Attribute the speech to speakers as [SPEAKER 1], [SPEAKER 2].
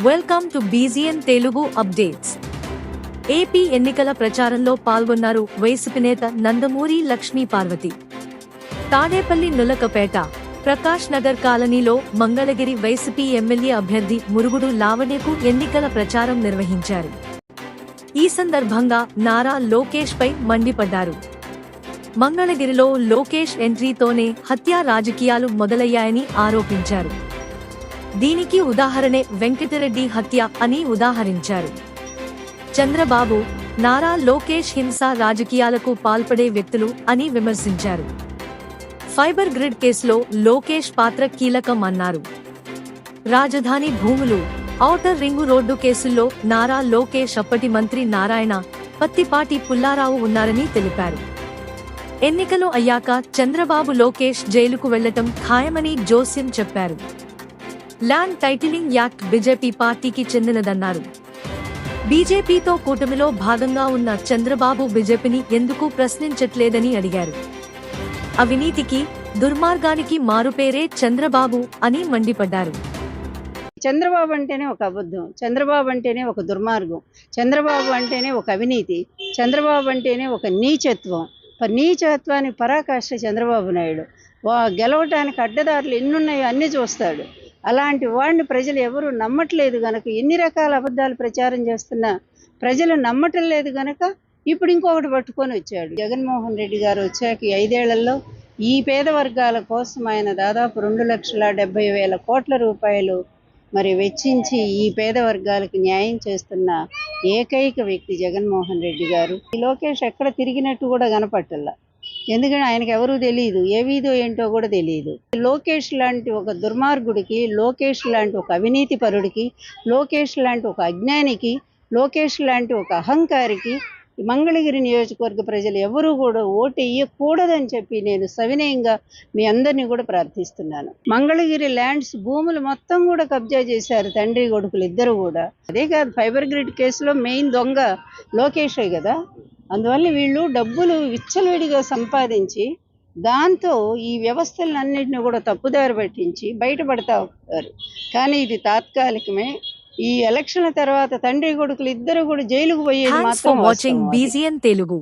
[SPEAKER 1] Welcome to బీజీఎన్ Telugu updates. AP ఎన్నికల ప్రచారంలో పాల్గొన్నారు వైసీపీ నేత నందమూరి లక్ష్మీ పార్వతి. తాడేపల్లి నులకపేట, ప్రకాష్ నగర్ కాలనీలో మంగళగిరి వైసీపీ ఎమ్మెల్యే అభ్యర్థి మురుగుడు లావణ్యకు ఎన్నికల ప్రచారం నిర్వహించారు. ఈ సందర్భంగా నారా లోకేష్ పై మండిపడ్డారు. మంగళగిరిలో లోకేష్ ఎంట్రీతోనే హత్యా రాజకీయాలు మొదలయ్యాయని ఆరోపించారు. దీనికి ఉదాహరణే వెంకటరెడ్డి హత్య అని ఉదాహరించారు. చంద్రబాబు, నారా లోకేష్ హింసా రాజకీయాలకు పాల్పడే వ్యక్తులు అని విమర్శించారు. ఫైబర్ గ్రిడ్ కేసులో లోకేష్ పాత్ర కీలకం అన్నారు. రాజధాని భూములు, ఔటర్ రింగు రోడ్డు కేసుల్లో నారా లోకేష్ అప్పటి మంత్రి నారాయణ, పత్తిపాటి పుల్లారావు ఉన్నారని తెలిపారు. ఎన్నికలు అయ్యాక చంద్రబాబు లోకేష్ జైలుకు వెళ్లటం ఖాయమని జోస్యం చెప్పారు. ల్యాండ్ టైటిలింగ్ యాక్ట్ బీజేపీ పార్టీకి చెందినదన్నారు. బీజేపీతో కూటమిలో భాగంగా ఉన్న చంద్రబాబు బీజేపీని ఎందుకు ప్రశ్నించట్లేదని అడిగారు. అవినీతికి, దుర్మార్గానికి మారుపేరే చంద్రబాబు అని మండిపడ్డారు.
[SPEAKER 2] చంద్రబాబు అంటేనే ఒక అబద్ధం, చంద్రబాబు అంటేనే ఒక దుర్మార్గం, చంద్రబాబు అంటేనే ఒక అవినీతి, చంద్రబాబు అంటేనే ఒక నీచత్వం. నీచత్వానికి పరాకాష్ఠ చంద్రబాబు నాయుడు. గెలవటానికి అడ్డదారులు ఎన్నున్నాయో అన్నీ చూస్తాడు. అలాంటి వాడిని ప్రజలు ఎవరు నమ్మట్లేదు గనక, ఎన్ని రకాల అబద్ధాలు ప్రచారం చేస్తున్నా ప్రజలు నమ్మటం లేదు గనక ఇప్పుడు ఇంకొకటి పట్టుకొని వచ్చాడు. జగన్మోహన్ రెడ్డి గారు వచ్చాక 5 ఏళ్లలో ఈ పేద వర్గాల కోసం ఆయన దాదాపు 2,70,000 కోట్ల రూపాయలు మరి వెచ్చించి ఈ పేద వర్గాలకు న్యాయం చేస్తున్న ఏకైక వ్యక్తి జగన్మోహన్ రెడ్డి గారు. ఈ లోకేష్ ఎక్కడ తిరిగినట్టు కూడా కనపట్టల్లా. ఎందుకంటే ఆయనకు ఎవరూ తెలియదు, ఏ వీధో ఏంటో కూడా తెలియదు. లోకేష్ లాంటి ఒక దుర్మార్గుడికి, లోకేష్ లాంటి ఒక అవినీతి పరుడికి, లోకేష్ లాంటి ఒక అజ్ఞానికి, లోకేష్ లాంటి ఒక అహంకారికి మంగళగిరి నియోజకవర్గ ప్రజలు ఎవరూ కూడా ఓటు వేయకూడదని చెప్పి నేను సవినయంగా మీ అందరినీ కూడా ప్రార్థిస్తున్నాను. మంగళగిరి ల్యాండ్స్ భూములు మొత్తం కూడా కబ్జా చేశారు తండ్రి కొడుకులు ఇద్దరు కూడా. అదే కాదు, ఫైబర్ గ్రిడ్ కేసులో మెయిన్ దొంగ లోకేషే కదా. అందువల్ల వీళ్ళు డబ్బులు విచ్చలవిడిగా సంపాదించి దాంతో ఈ వ్యవస్థలన్నింటినీ కూడా తప్పుదారి పట్టించి బయటపడతా ఉంటారు. కానీ ఇది తాత్కాలికమే. ఈ ఎలక్షన్ల తర్వాత తండ్రి కొడుకులు ఇద్దరు కూడా జైలుకు పోయేది మాత్రం
[SPEAKER 1] వాచింగ్ బీజీఎన్ తెలుగు.